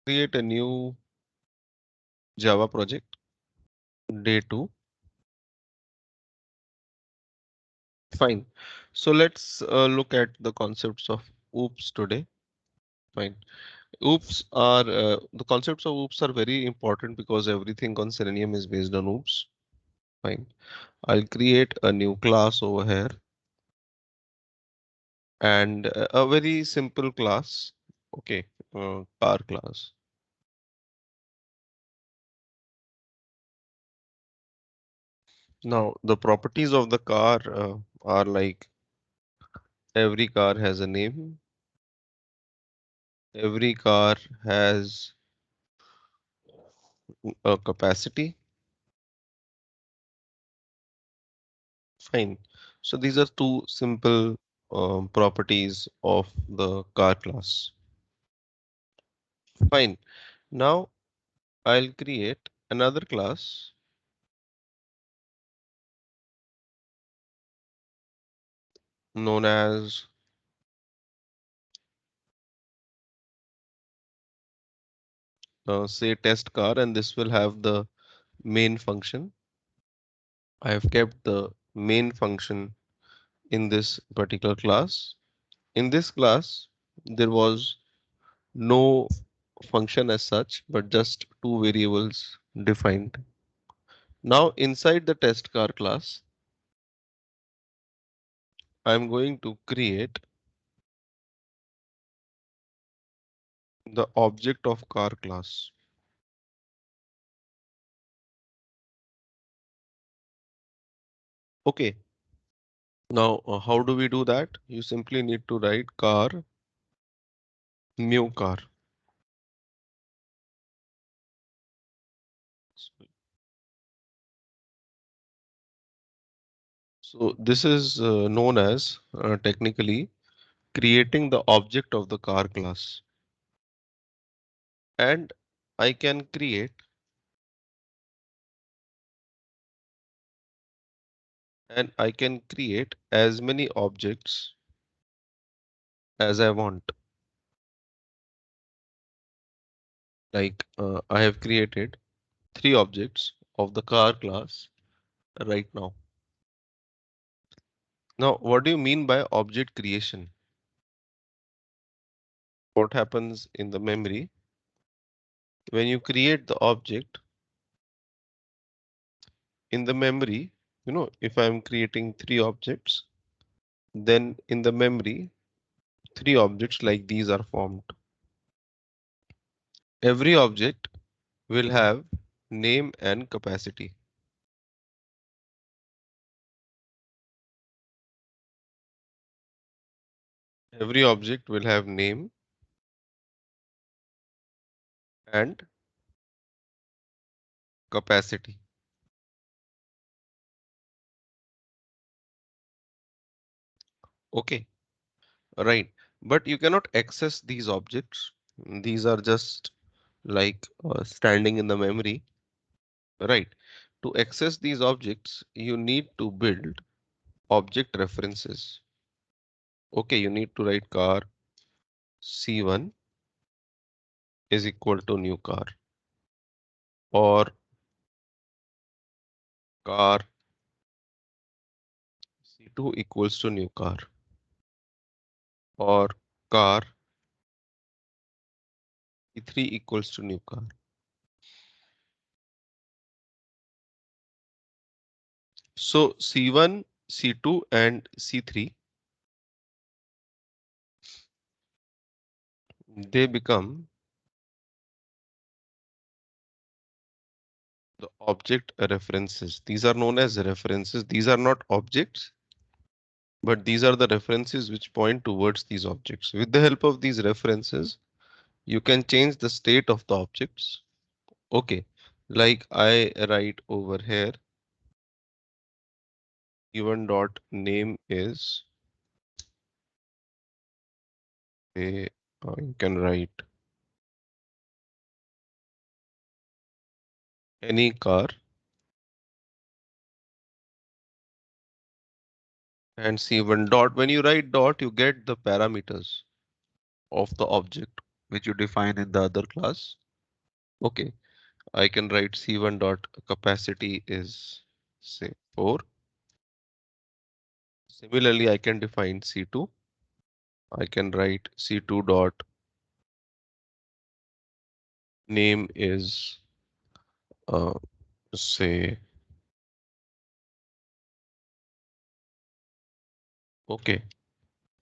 Create a new Java project, day 2. Fine. So let's look at the concepts of OOPS today. Fine. The concepts of OOPS are very important because everything on Selenium is based on OOPS. Fine. I'll create a new class over here and a very simple class. Okay, car class. Now the properties of the car are like every car has a name, every car has a capacity. Fine. So these are two simple properties of the car class. Fine. Now I'll create another class known as say test car, and this will have the main function. I have kept the main function in this particular class. In this class, there was no function as such, but just two variables defined. Now inside the test car class, I'm going to create the object of car class. Okay. Now, how do we do that? You simply need to write car new car. So this is known as technically creating the object of the car class. And I can create as many objects as I want. Like I have created three objects of the car class right now. Now, what do you mean by object creation? What happens in the memory when you create the object in the memory? If I'm creating three objects, then in the memory, three objects like these are formed. Every object will have name and capacity. Every object will have name and capacity. Okay, right. But you cannot access these objects. These are just like standing in the memory, right? To access these objects, you need to build object references. Okay, you need to write car C1 is equal to new car, or car C2 equals to new car, or car C3 equals to new car. So C1, C2 and C3, they become the object references. These are known as references. These are not objects, but these are the references which point towards these objects. With the help of these references, you can change the state of the objects. Okay, like I write over here, given dot name is a, you can write any car, and C1 dot. When you write dot, you get the parameters of the object. which you define in the other class. Okay, I can write C1 dot capacity is say 4. Similarly, I can define C2. I can write C2 dot name is uh, say okay,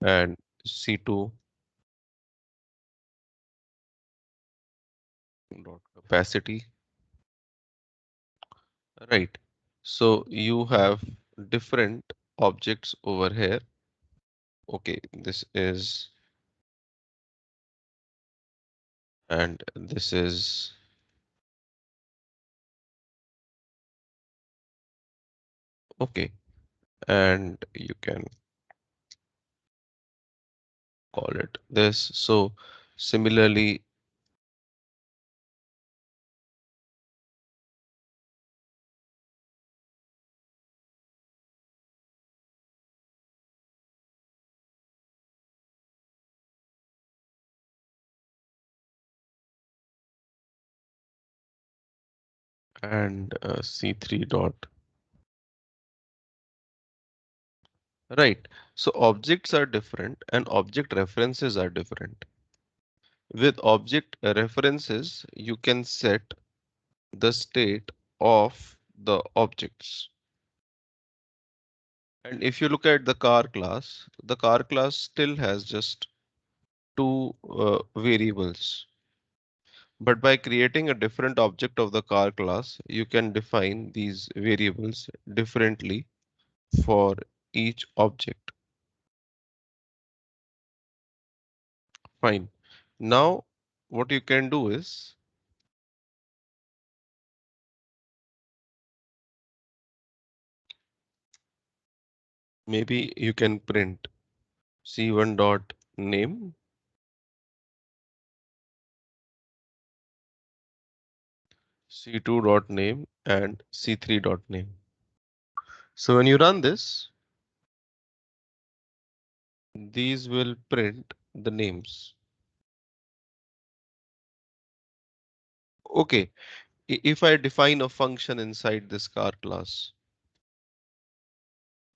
and C2 dot capacity. Right. So you have different objects over here. Okay, this is and this is okay, and you can call it this. So similarly, and C3 dot. Right. So objects are different and object references are different. With object references, you can set the state of the objects. And if you look at the car class still has just two variables. But by creating a different object of the car class, you can define these variables differently for each object. Fine. Now, what you can do is maybe you can print C1 dot name, C2 dot name, and C3 dot name. So when you run this, these will print the names. Okay, if I define a function inside this car class,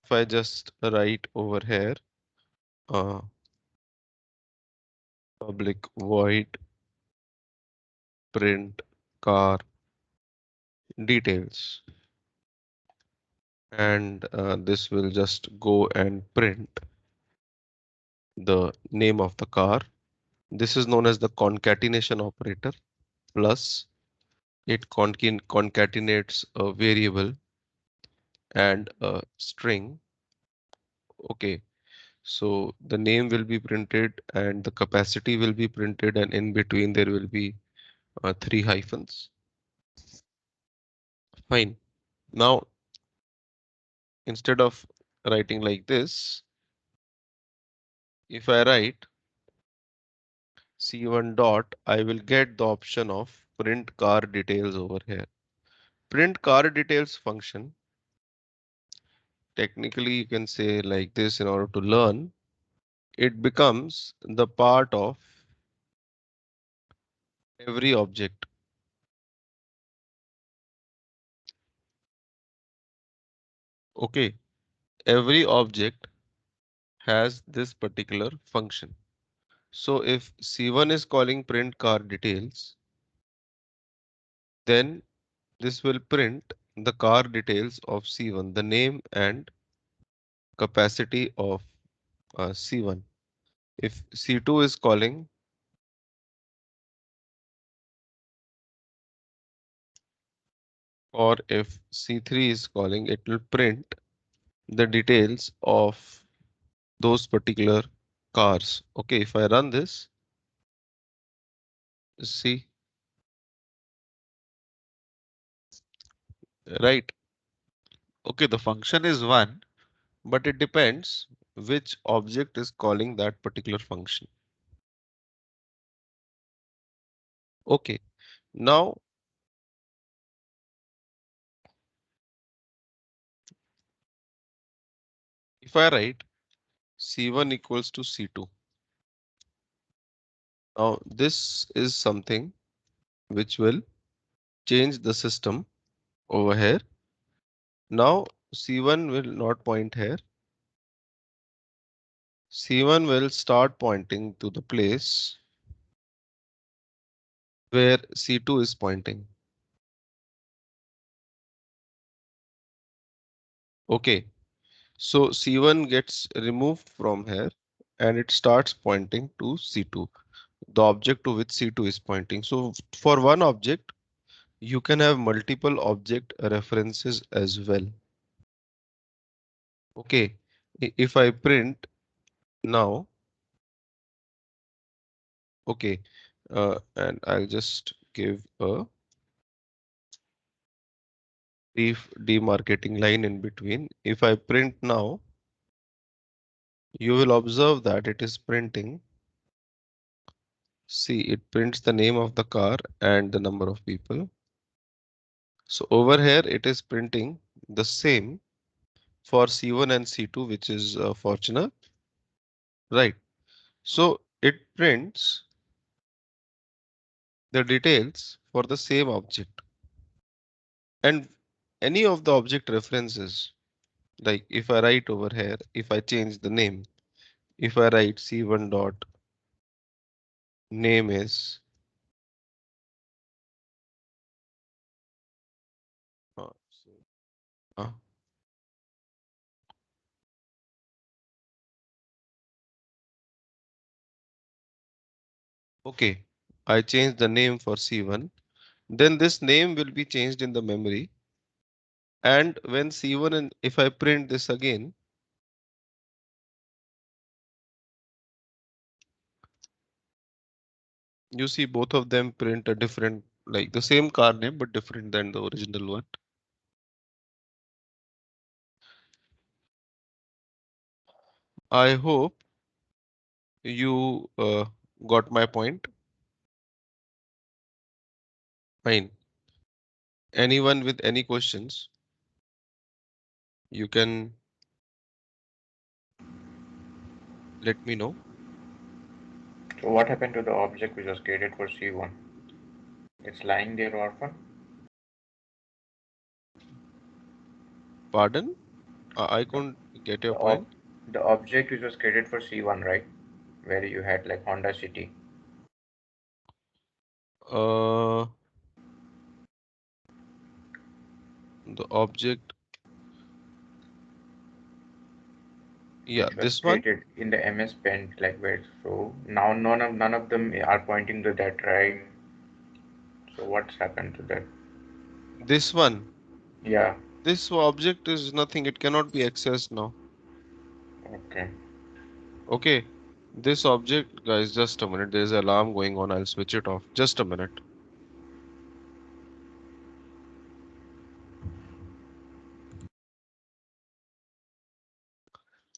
if I just write over here, uh, public void print car details, and this will just go and print the name of the car. This is known as the concatenation operator. Plus, it concatenates a variable and a string. Okay, so the name will be printed and the capacity will be printed, and in between there will be three hyphens. Fine. Now, instead of writing like this, if I write C1 dot, I will get the option of print car details over here. Print car details function, technically you can say like this in order to learn, it becomes the part of every object. Okay, every object has this particular function. So if C1 is calling print car details, then this will print the car details of C1, the name and capacity of C1. If C2 is calling, or if C3 is calling, it will print the details of those particular cars. Okay, if I run this, see, right? Okay, the function is one. But it depends which object is calling that particular function. Okay, now if I write C1 equals to C2, Now this is something which will change the system over here. Now C1 will not point here. C1 will start pointing to the place where C2 is pointing. Okay, so C1 gets removed from here and it starts pointing to C2, the object to which C2 is pointing. So for one object, you can have multiple object references as well. Okay, if I print now, okay, and I'll just give a brief demarcating line in between. If I print now, you will observe that it is printing. See, it prints the name of the car and the number of people. So over here, it is printing the same for C1 and C2, which is Fortuner, right? So it prints the details for the same object and any of the object references. Like if I write over here, if I change the name, if I write C1 dot name is uh, uh, okay, I change the name for C1, then this name will be changed in the memory. And when C1 and if I print this again, you see both of them print a different, like the same car name, but different than the original one. I hope you got my point. Fine. Anyone with any questions, you can let me know. So what happened to the object which was created for C1? It's lying there orphan? Pardon? I The, couldn't get your the, ob- point. the object which was created for C1, right? Where you had like Honda City. Uh, the object, yeah, Which was this one. created in the MS Paint, like where so now none of them are pointing to that, right? So what's happened to that? This one. Yeah, This object is nothing. It cannot be accessed now. okay. Okay. This object, guys, just a minute. There's an alarm going on. I'll switch it off. Just a minute.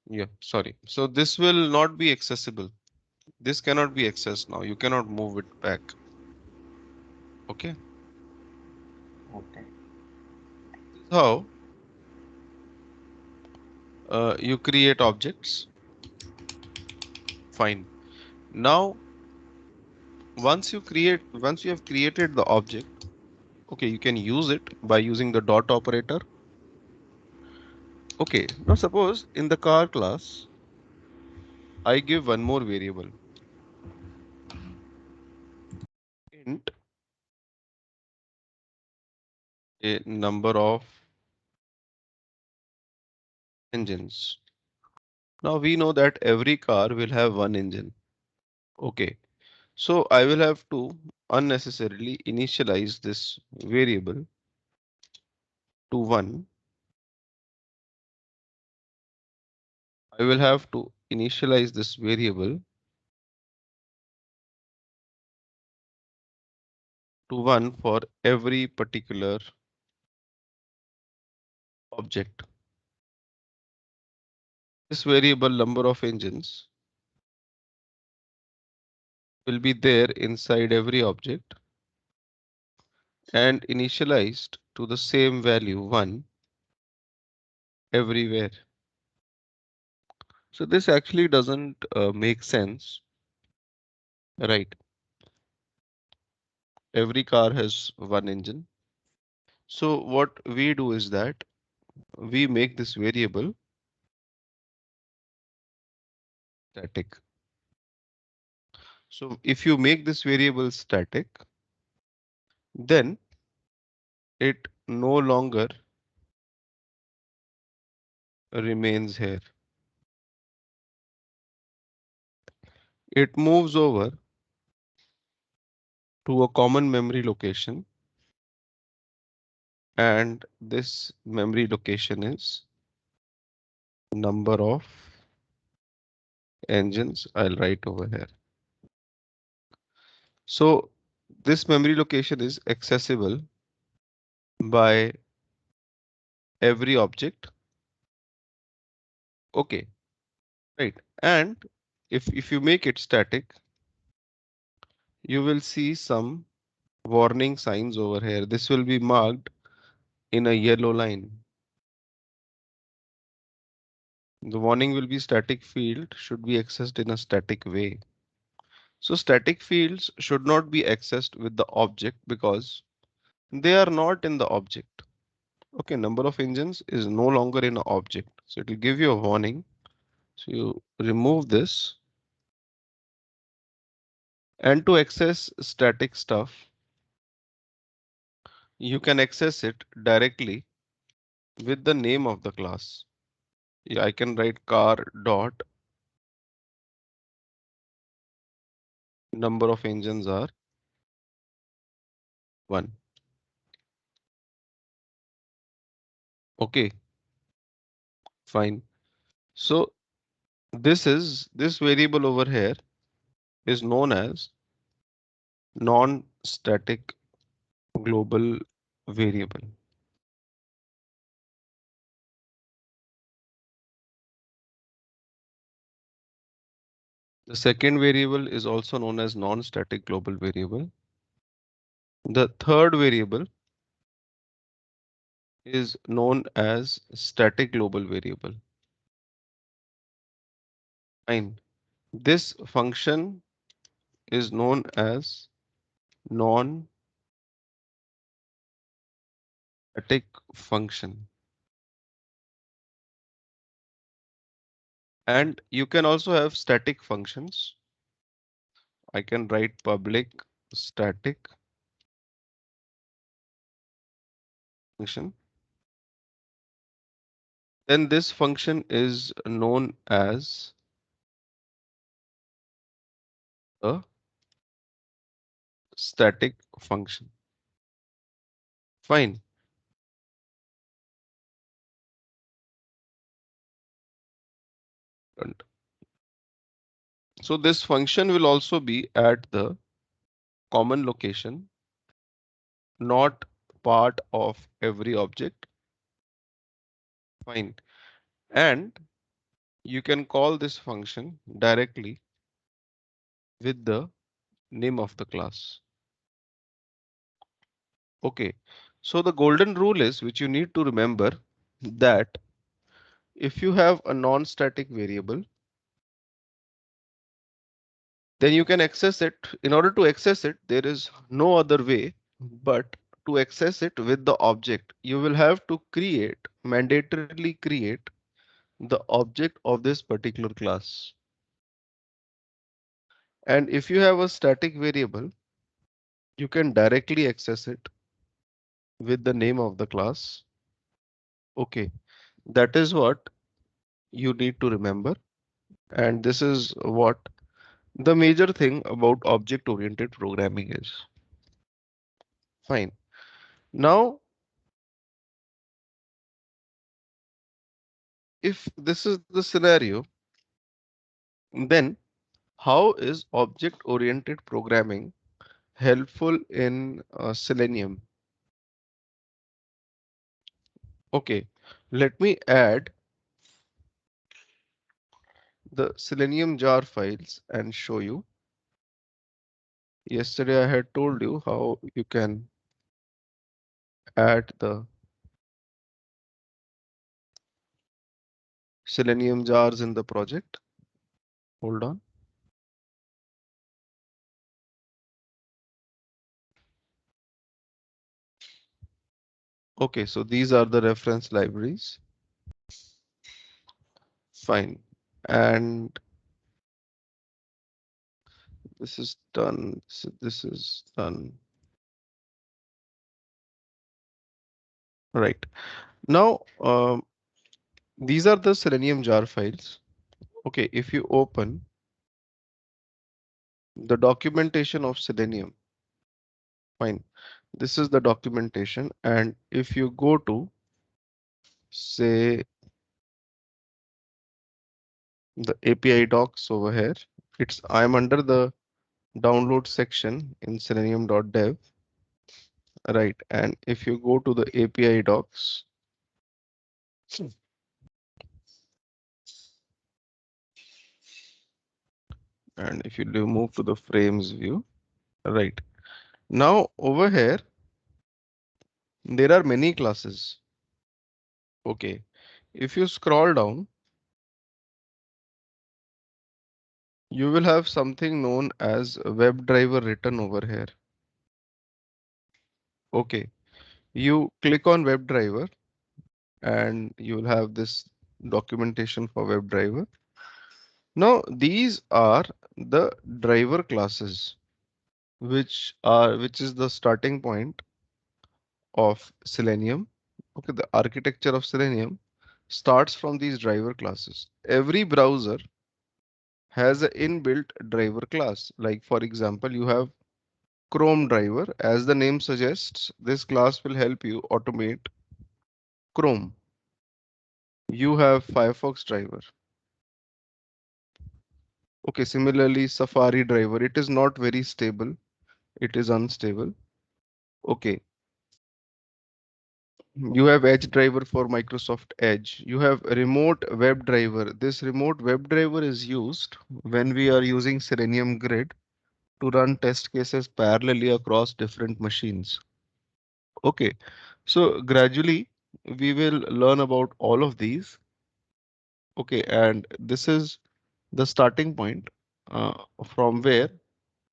Yeah, sorry. So this will not be accessible. This cannot be accessed now. You cannot move it back. Okay. Okay. This is how you create objects. Fine. Now, once you have created the object, okay, you can use it by using the dot operator. Okay. Now suppose in the car class, I give one more variable, int a number of engines. Now we know that every car will have one engine. Okay. So I will have to unnecessarily initialize this variable to 1. I will have to initialize this variable to 1 for every particular object. This variable number of engines will be there inside every object and initialized to the same value 1 everywhere. So this actually doesn't make sense, right? Every car has one engine. So what we do is that we make this variable static. So if you make this variable static, then it no longer remains here. It moves over to a common memory location, and this memory location is number of engines. I'll write over here. So this memory location is accessible by every object. Okay, right. And if you make it static, you will see some warning signs over here. This will be marked in a yellow line. The warning will be static field should be accessed in a static way. So static fields should not be accessed with the object because they are not in the object. Okay, number of engines is no longer in an object. So it will give you a warning. So you remove this. And to access static stuff, you can access it directly with the name of the class. Yeah, I can write car dot number of engines are 1. Okay, fine. So this variable over here is known as non-static global variable. The second variable is also known as non-static global variable. The third variable is known as static global variable. Fine. This function is known as non-static function. And you can also have static functions. I can write public static function. Then this function is known as a static function. Fine. And so this function will also be at the common location, not part of every object. Fine. And you can call this function directly with the name of the class. Okay. So the golden rule is, which you need to remember, that if you have a non-static variable, then you can access it. In order to access it, there is no other way but to access it with the object. You will have to mandatorily create the object of this particular class. And if you have a static variable, you can directly access it with the name of the class. Okay, that is what you need to remember. And this is what the major thing about object-oriented programming is. Fine. Now, if this is the scenario, then how is object-oriented programming helpful in Selenium? Okay, let me add the Selenium jar files and show you. Yesterday I had told you how you can add the Selenium jars in the project. Hold on. Okay, so these are the reference libraries. Fine. And this is done. So this is done. Right. Now, these are the Selenium jar files. Okay, if you open the documentation of Selenium, fine. This is the documentation. And if you go to, say, the API docs over here, I'm under the download section in selenium.dev. Right. And if you go to the API docs, and if you do move to the frames view, right. Now over here, there are many classes. Okay. If you scroll down, you will have something known as WebDriver written over here. Okay. You click on WebDriver and you will have this documentation for WebDriver. Now these are the driver classes, which is the starting point of Selenium. Okay, the architecture of Selenium starts from these driver classes. Every browser has an inbuilt driver class. Like for example, you have Chrome driver. As the name suggests, this class will help you automate Chrome. You have Firefox driver. Okay, similarly, Safari driver. It is not very stable. It is unstable. Okay, you have Edge driver for Microsoft Edge. You have remote web driver. This remote web driver is used when we are using Selenium Grid to run test cases parallelly across different machines. Okay, so gradually we will learn about all of these. Okay, and this is the starting point from where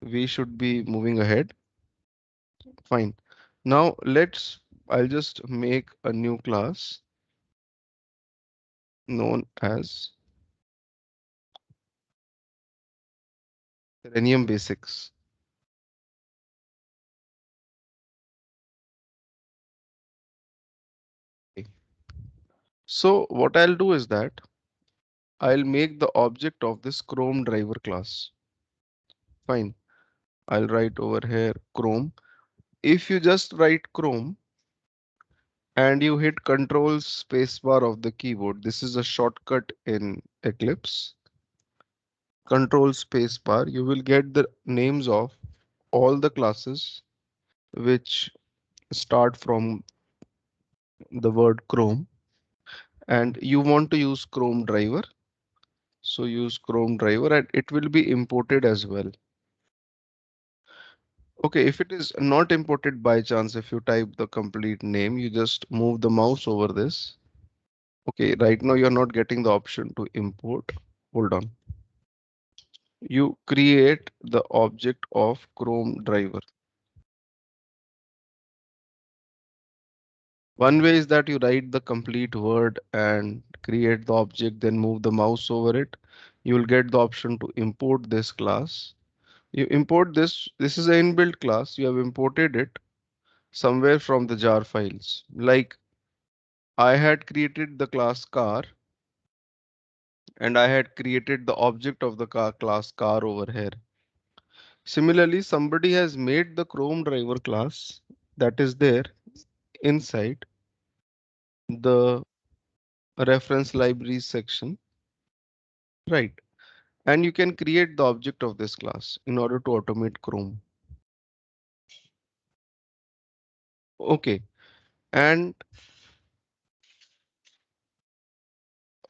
we should be moving ahead. Fine. Now I'll just make a new class known as Selenium Basics. Okay. So what I'll do is that I'll make the object of this Chrome driver class. Fine. I'll write over here Chrome. If you just write Chrome and you hit Control spacebar of the keyboard, this is a shortcut in Eclipse. Control spacebar, you will get the names of all the classes which start from the word Chrome, and you want to use Chrome driver. So use Chrome driver and it will be imported as well. Okay, if it is not imported by chance, if you type the complete name, you just move the mouse over this. Okay, right now you're not getting the option to import. Hold on. You create the object of Chrome driver. One way is that you write the complete word and create the object, then move the mouse over it. You will get the option to import this class. You import this. This is an inbuilt class. You have imported it somewhere from the jar files. Like I had created the class car and I had created the object of the car class car over here. Similarly, somebody has made the Chrome driver class that is there inside the reference libraries section, right? And you can create the object of this class in order to automate Chrome. Okay, and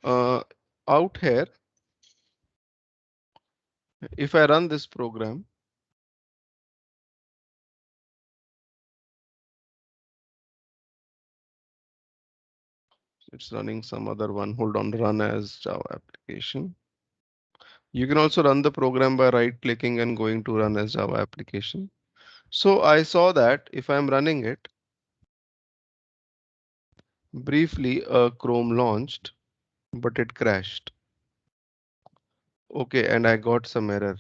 uh, out here, if I run this program, it's running some other one. Hold on, run as Java application. You can also run the program by right clicking and going to run as Java application. So I saw that if I'm running it, Briefly, Chrome launched, but it crashed. Okay, and I got some error.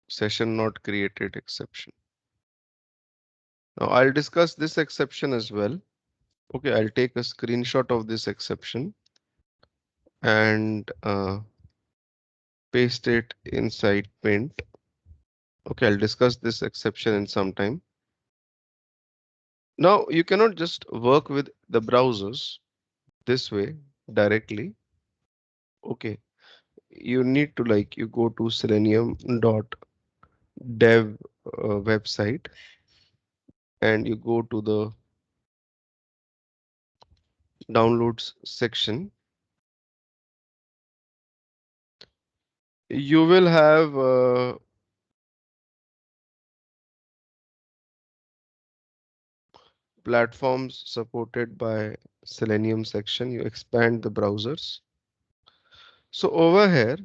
Session not created exception. Now I'll discuss this exception as well. Okay, I'll take a screenshot of this exception and paste it inside Paint. Okay, I'll discuss this exception in some time. Now you cannot just work with the browsers this way directly. Okay, you need to you go to selenium.dev website and you go to the downloads section. You will have platforms supported by Selenium section. You expand the browsers. So over here,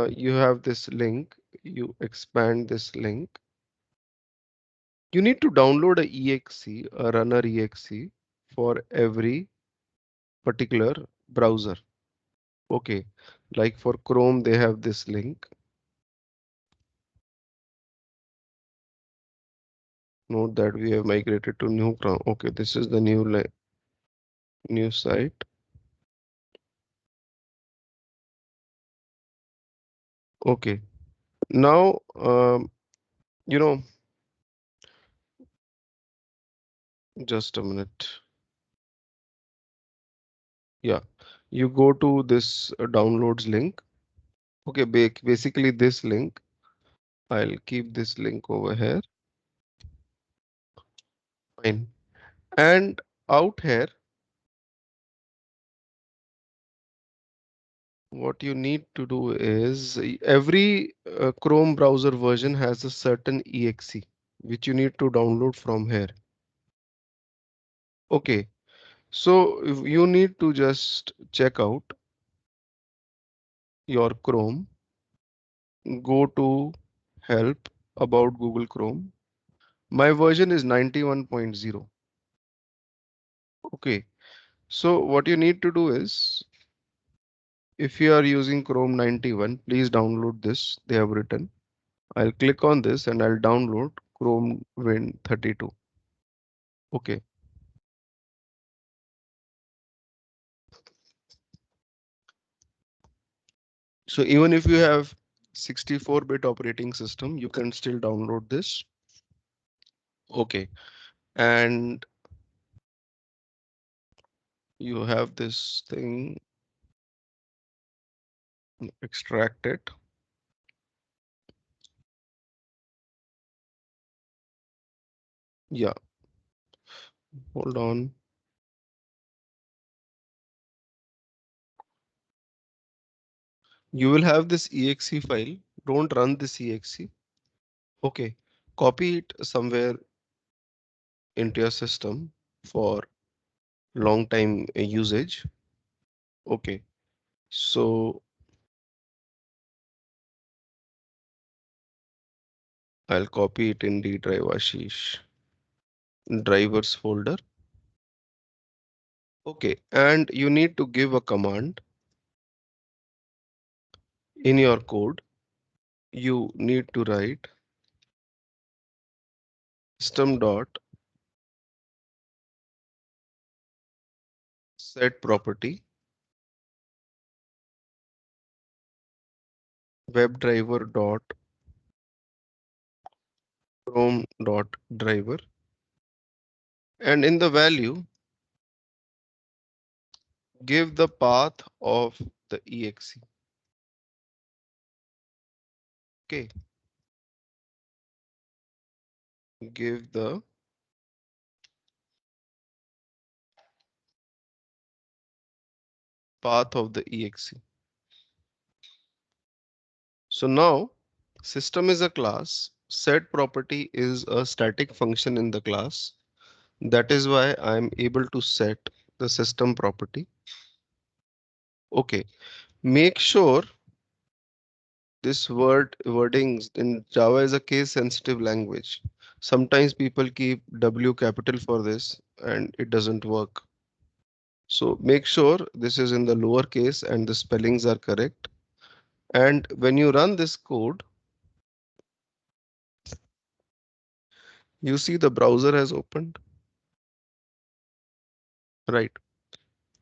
you have this link. You expand this link. You need to download a runner exe for every particular browser. Okay, like for Chrome, they have this link. Note that we have migrated to new Chrome. Okay, this is the new site. Okay, now you know, just a minute. Yeah, you go to this downloads link. Okay, basically this link. I'll keep this link over here. Fine. And out here, what you need to do is every Chrome browser version has a certain exe which you need to download from here. Okay, so if you need to just check out your Chrome, go to help about Google Chrome. My version is 91.0. Okay, so what you need to do is if you are using Chrome 91, please download this. They have written. I'll click on this and I'll download Chrome Win 32. Okay. So even if you have 64-bit operating system, you can still download this. Okay. And you have this thing, extract it. Yeah, hold on. You will have this exe file. Don't run this exe. Okay. Copy it somewhere into your system for long time usage. Okay. So I'll copy it in the drive Ashish drivers folder. Okay, and you need to give a command in your code. You need to write system dot set property webdriver dot chrome dot driver, and in the value give the path of the exe. Okay, give the path of the exe. So now system is a class, set property is a static function in the class. That is why I'm able to set the system property. Okay, make sure this wordings in Java is a case sensitive language. Sometimes people keep W capital for this and it doesn't work. So make sure this is in the lower case and the spellings are correct. And when you run this code, you see the browser has opened, right?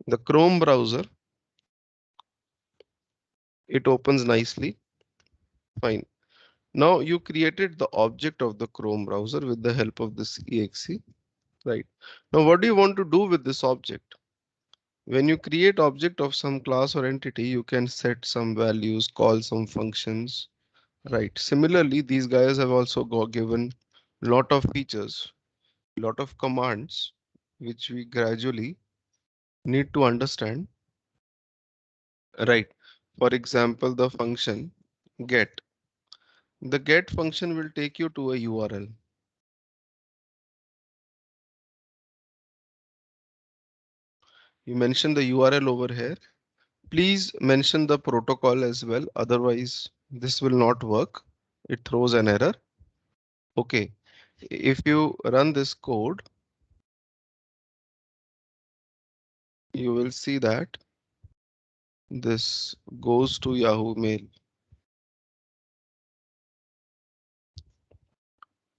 The Chrome browser, it opens nicely. Fine. Now you created the object of the Chrome browser with the help of this exe, right? Now what do you want to do with this object? When you create object of some class or entity, you can set some values, call some functions, right? Similarly, these guys have also got given lot of features, lot of commands, which we gradually need to understand, right? For example, the function get. The get function will take you to a URL. You mention the URL over here. Please mention the protocol as well. Otherwise, this will not work. It throws an error. Okay. If you run this code, you will see that this goes to Yahoo Mail.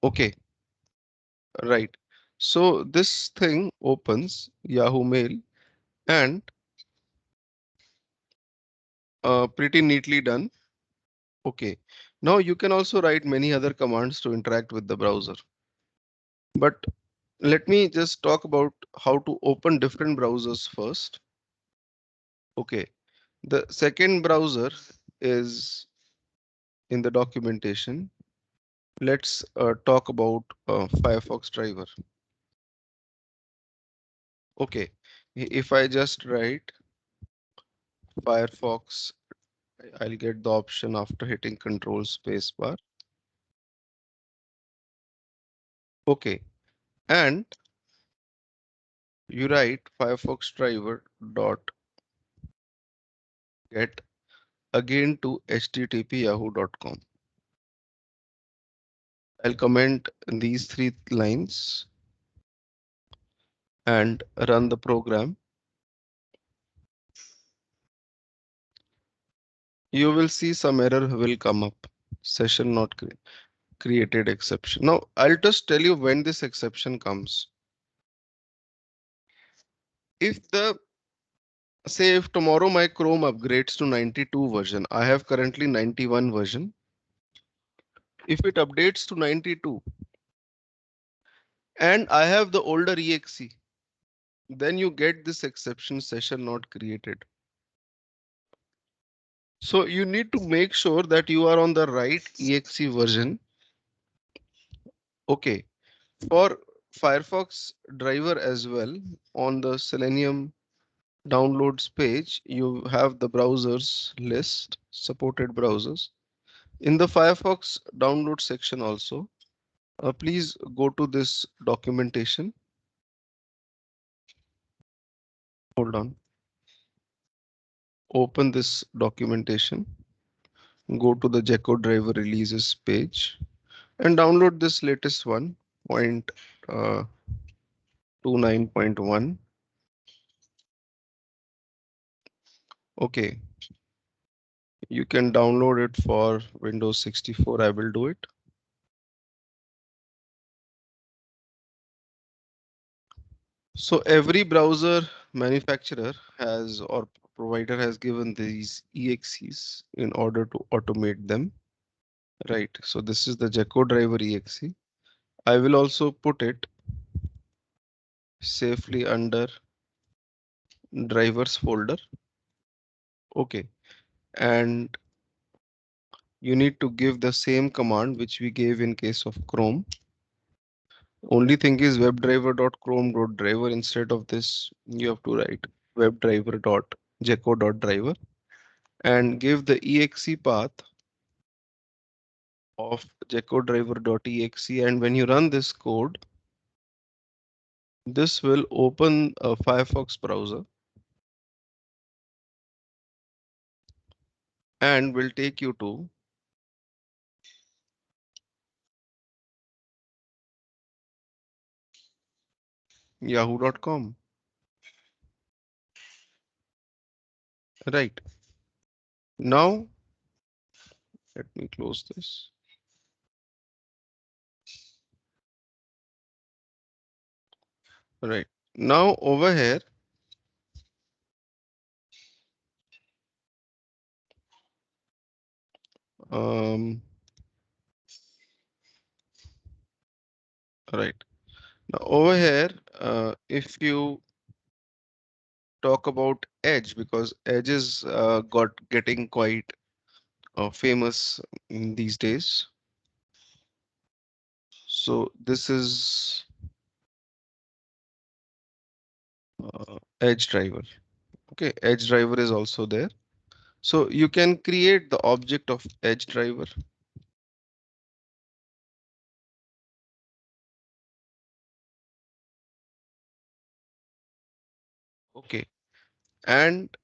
Okay, right. So this thing opens Yahoo Mail and pretty neatly done. Okay. Now you can also write many other commands to interact with the browser. But let me just talk about how to open different browsers first. Okay. The second browser is in the documentation. Let's talk about Firefox driver. Okay, if I just write Firefox, I'll get the option after hitting Control space bar. Okay, and you write Firefox driver dot get again to http://yahoo.com. I'll comment these 3 lines and run the program. You will see some error will come up. Session not created exception. Now I'll just tell you when this exception comes. If the say if tomorrow my Chrome upgrades to 92 version, I have currently 91 version. If it updates to 92 and I have the older exe, then you get this exception session not created. So you need to make sure that you are on the right exe version. Okay, for Firefox driver as well, on the Selenium downloads page, you have the browsers list, supported browsers. In the Firefox download section also, please go to this documentation. Hold on. Open this documentation. Go to the Gecko driver releases page and download this latest one, 0.29.1. Okay. You can download it for Windows 64. I will do it. So every browser manufacturer has or provider has given these EXEs in order to automate them. Right. So this is the Gecko driver exe. I will also put it safely under drivers folder. Okay. And you need to give the same command which we gave in case of Chrome. Only thing is webdriver.chrome.driver. Instead of this, you have to write webdriver.gecko.driver and give the exe path of gecko-driver.exe. And when you run this code, this will open a Firefox browser and will take you to yahoo.com. Right. Now, let me close this. Right. Now over here, um, right. Now over here, if you talk about Edge, because Edge is got getting quite famous in these days. So this is Edge driver. Okay, Edge driver is also there. So you can create the object of Edge driver. Okay, and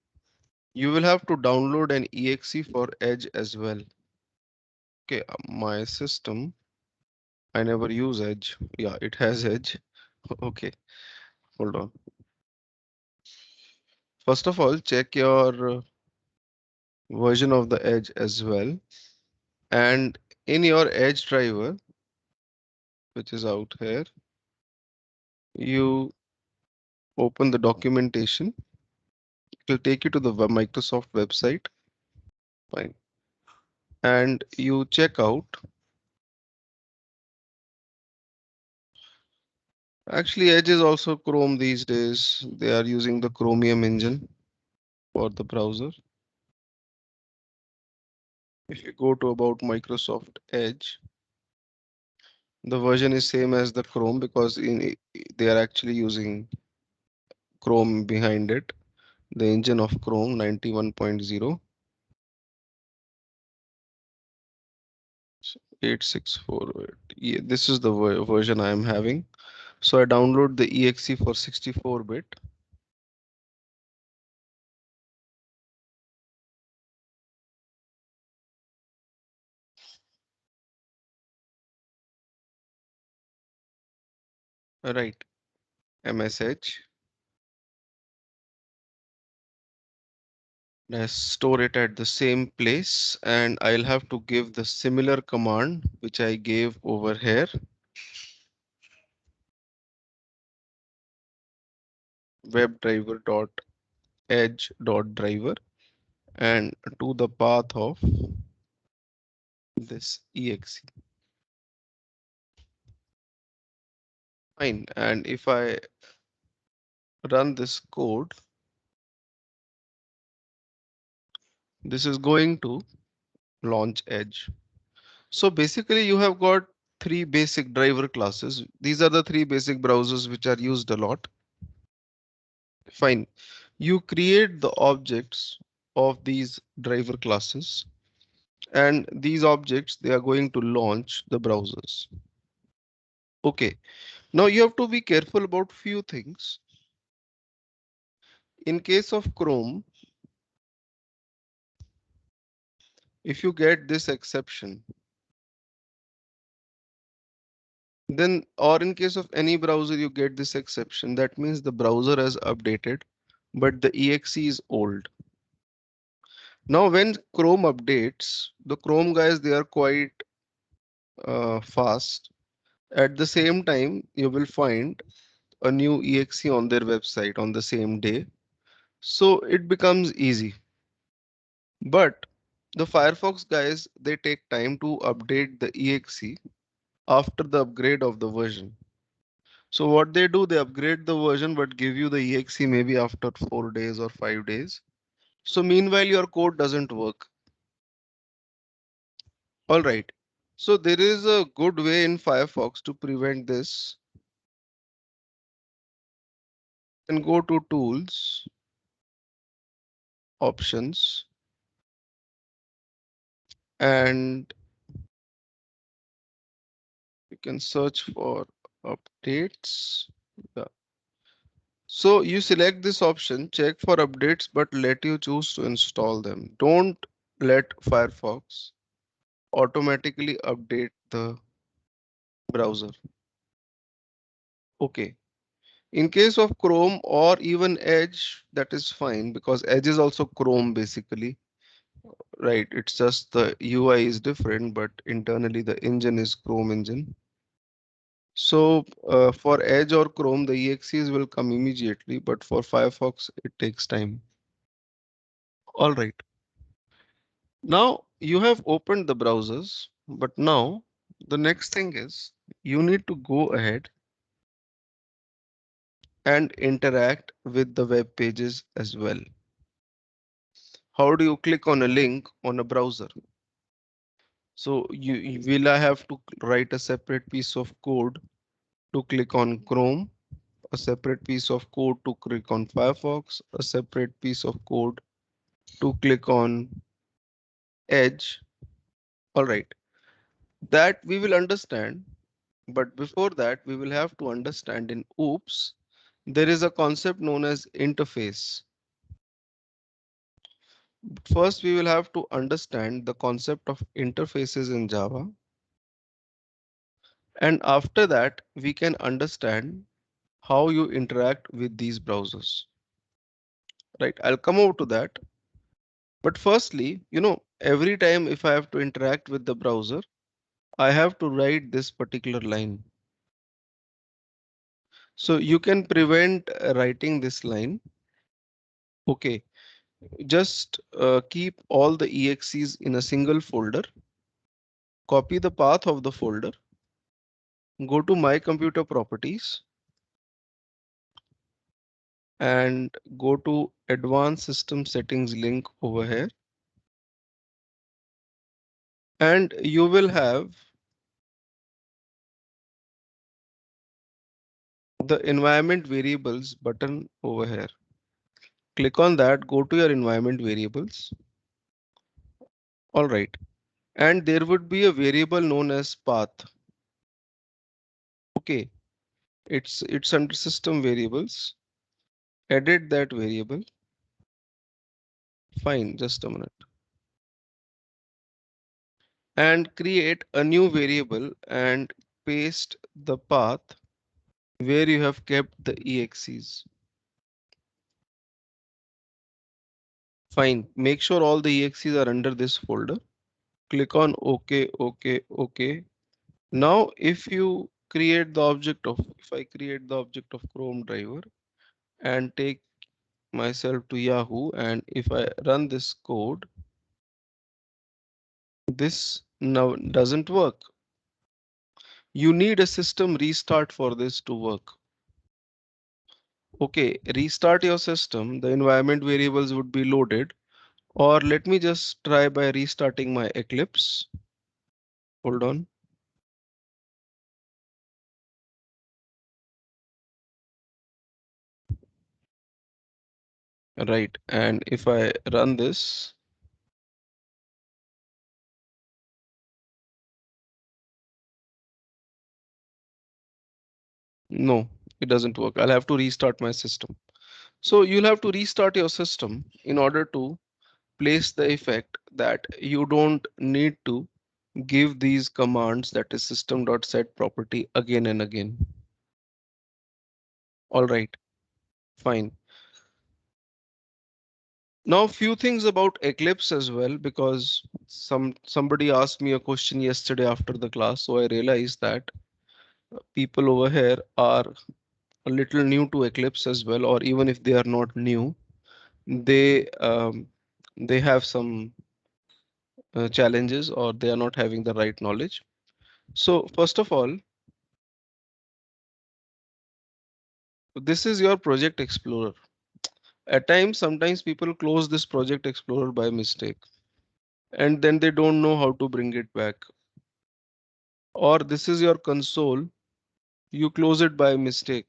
you will have to download an exe for Edge as well. Okay, my system, I never use Edge. Yeah, it has Edge. Okay, hold on. First of all, check your version of the Edge as well. And in your Edge driver, which is out here, you open the documentation. It will take you to the Microsoft website. Fine. And you check out. Actually, Edge is also Chrome these days. They are using the Chromium engine for the browser. If you go to about Microsoft Edge, the version is same as the Chrome because they are actually using Chrome behind it. The engine of Chrome 91.0. 8648. Yeah, this is the version I am having. So I download the exe for 64-bit. Right, MSH. I store it at the same place and I'll have to give the similar command which I gave over here. Webdriver.edge.driver and to the path of this exe. Fine. And if I run this code, this is going to launch Edge. So basically you have got three basic driver classes. These are the three basic browsers which are used a lot. Fine. You create the objects of these driver classes and these objects, they are going to launch the browsers. Okay. Now you have to be careful about few things. In case of Chrome, if you get this exception, then or in case of any browser you get this exception, that means the browser has updated, but the exe is old. Now when Chrome updates, the Chrome guys, they are quite fast. At the same time, you will find a new exe on their website on the same day. So it becomes easy. But the Firefox guys, they take time to update the exe after the upgrade of the version. So what they do, they upgrade the version but give you the exe maybe after 4 days or 5 days. So meanwhile, your code doesn't work. All right. So there is a good way in Firefox to prevent this. And go to Tools, Options, and you can search for updates. Yeah. So you select this option, check for updates, but let you choose to install them. Don't let Firefox automatically update the browser. Okay. In case of Chrome or even Edge, that is fine because Edge is also Chrome basically, right? It's just the UI is different, but internally the engine is Chrome engine. So for Edge or Chrome, the EXEs will come immediately, but for Firefox, it takes time. All right. Now you have opened the browsers, but now the next thing is you need to go ahead and interact with the web pages as well. How do you click on a link on a browser? So will I have to write a separate piece of code to click on Chrome, a separate piece of code to click on Firefox, a separate piece of code to click on Edge. All right, that we will understand. But before that, we will have to understand in OOPS, there is a concept known as interface. First, we will have to understand the concept of interfaces in Java. And after that, we can understand how you interact with these browsers. Right, I'll come over to that. But firstly, every time if I have to interact with the browser, I have to write this particular line. So you can prevent writing this line. Okay, just keep all the exes in a single folder, copy the path of the folder, go to my computer properties and go to advanced system settings link over here. And you will have the environment variables button over here. Click on that, go to your environment variables. All right. And there would be a variable known as path. Okay. It's under system variables. Edit that variable. Fine, just a minute. And create a new variable and paste the path where you have kept the exes. Fine. Make sure all the exes are under this folder. Click on OK, OK, OK. Now, if I create the object of Chrome driver and take myself to Yahoo, and if I run this code, this now doesn't work. You need a system restart for this to work. Okay, restart your system. The environment variables would be loaded. Or let me just try by restarting my Eclipse. Hold on. Right, and if I run this, no, it doesn't work. I'll have to restart my system. So you'll have to restart your system in order to place the effect that you don't need to give these commands, that is system.set property, again and again. All right, fine. Now, few things about Eclipse as well, because somebody asked me a question yesterday after the class, so I realized that people over here are a little new to Eclipse as well, or even if they are not new, they they have some challenges or they are not having the right knowledge. So first of all, this is your project explorer. At times, sometimes people close this project explorer by mistake and then they don't know how to bring it back. Or this is your console, you close it by mistake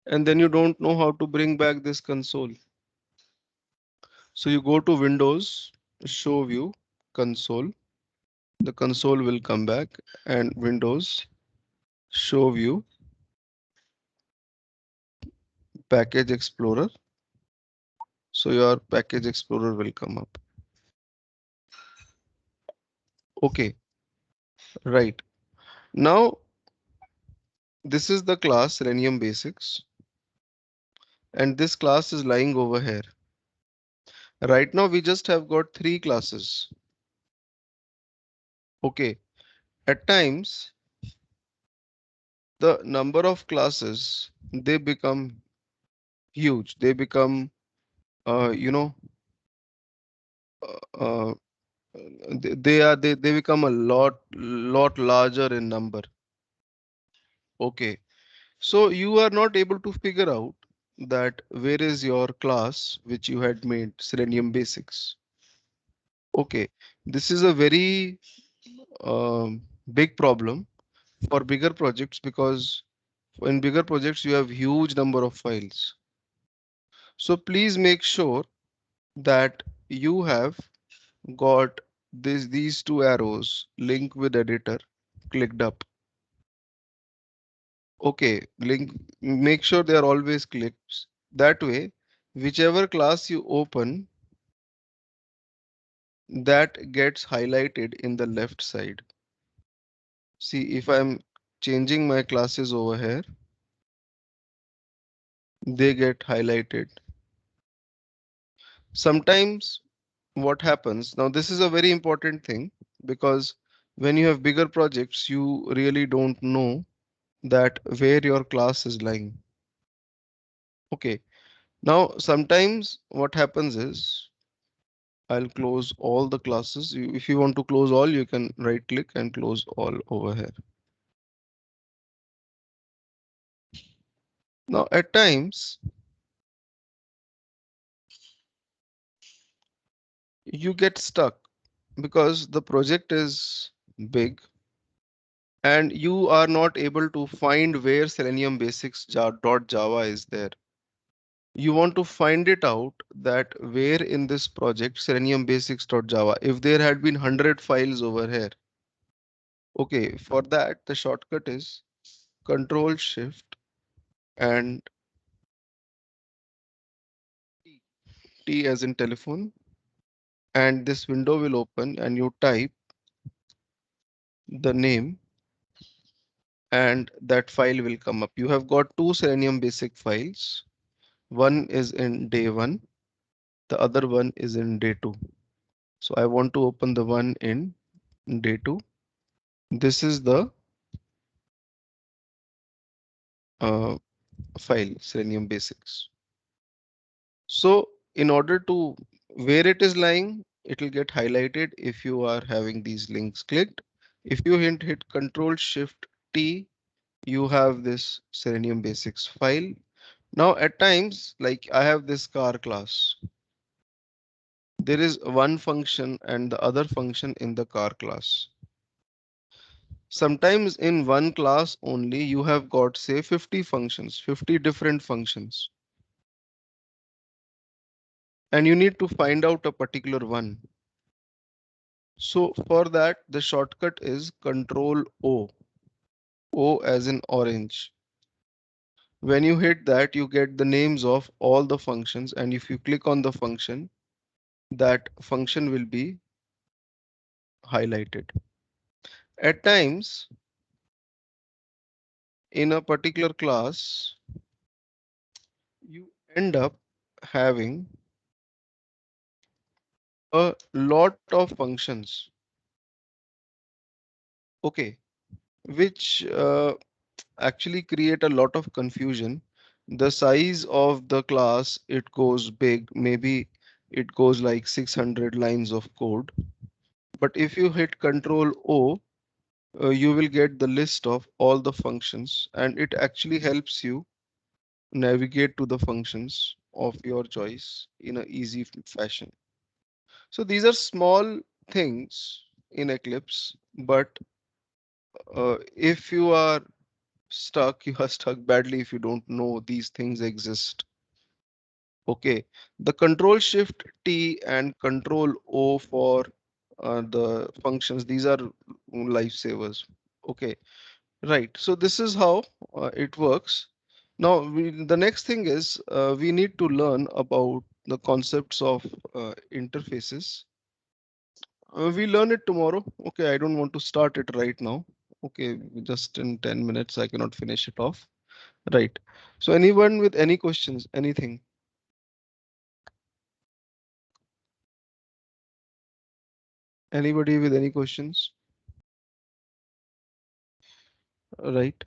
and then you don't know how to bring back this console. So you go to Windows, show view, console. The console will come back, and Windows, show view, package explorer. So your package explorer will come up. Okay, right. Now This is the class Selenium Basics, and this class is lying over here. Right now, we just have got three classes. Okay, at times, the number of classes they become huge. They become, uh, you know, uh, uh, they become a lot larger in number. Okay, so you are not able to figure out that where is your class which you had made Selenium Basics. Okay, this is a very big problem for bigger projects because in bigger projects you have huge number of files. So please make sure that you have got these two arrows link with editor clicked up. Okay, link, make sure they are always clicked. That way, whichever class you open, that gets highlighted in the left side. See, if I'm changing my classes over here, they get highlighted. Sometimes what happens now, this is a very important thing because when you have bigger projects, you really don't know that where your class is lying. Okay, now sometimes what happens is I'll close all the classes. If you want to close all, you can right click and close all over here. Now at times you get stuck because the project is big and you are not able to find where Selenium Basics .java is there. You want to find it out that where in this project Selenium Basics.java, if there had been 100 files over here. Okay, for that the shortcut is Control Shift and T as in telephone, and this window will open and you type the name and that file will come up. You have got two Selenium basic files. One is in day one, the other one is in day two. So I want to open the one in day two. This is the uh, file Selenium basics. So in order to where it is lying, it will get highlighted if you are having these links clicked. If you hit Control Shift T, you have this Selenium basics file. Now at times, like I have this car class. There is one function and the other function in the car class. Sometimes in one class only you have got say 50 functions, 50 different functions. And you need to find out a particular one. So for that, the shortcut is Control O, O as in orange. When you hit that, you get the names of all the functions. And if you click on the function, that function will be highlighted. At times, in a particular class, you end up having a lot of functions. Okay, which actually create a lot of confusion. The size of the class, it goes big, maybe it goes like 600 lines of code. But if you hit Control O, you will get the list of all the functions and it actually helps you navigate to the functions of your choice in a easy fashion. So these are small things in Eclipse, but if you are stuck, you are stuck badly if you don't know these things exist. Okay, the Control Shift T and Control O for the functions, these are lifesavers. Okay, right. So this is how it works. Now, the next thing is we need to learn about the concepts of interfaces. We learn it tomorrow. Okay, I don't want to start it right now. Okay, just in 10 minutes, I cannot finish it off. Right. So anyone with any questions, anything? Anybody with any questions? Right.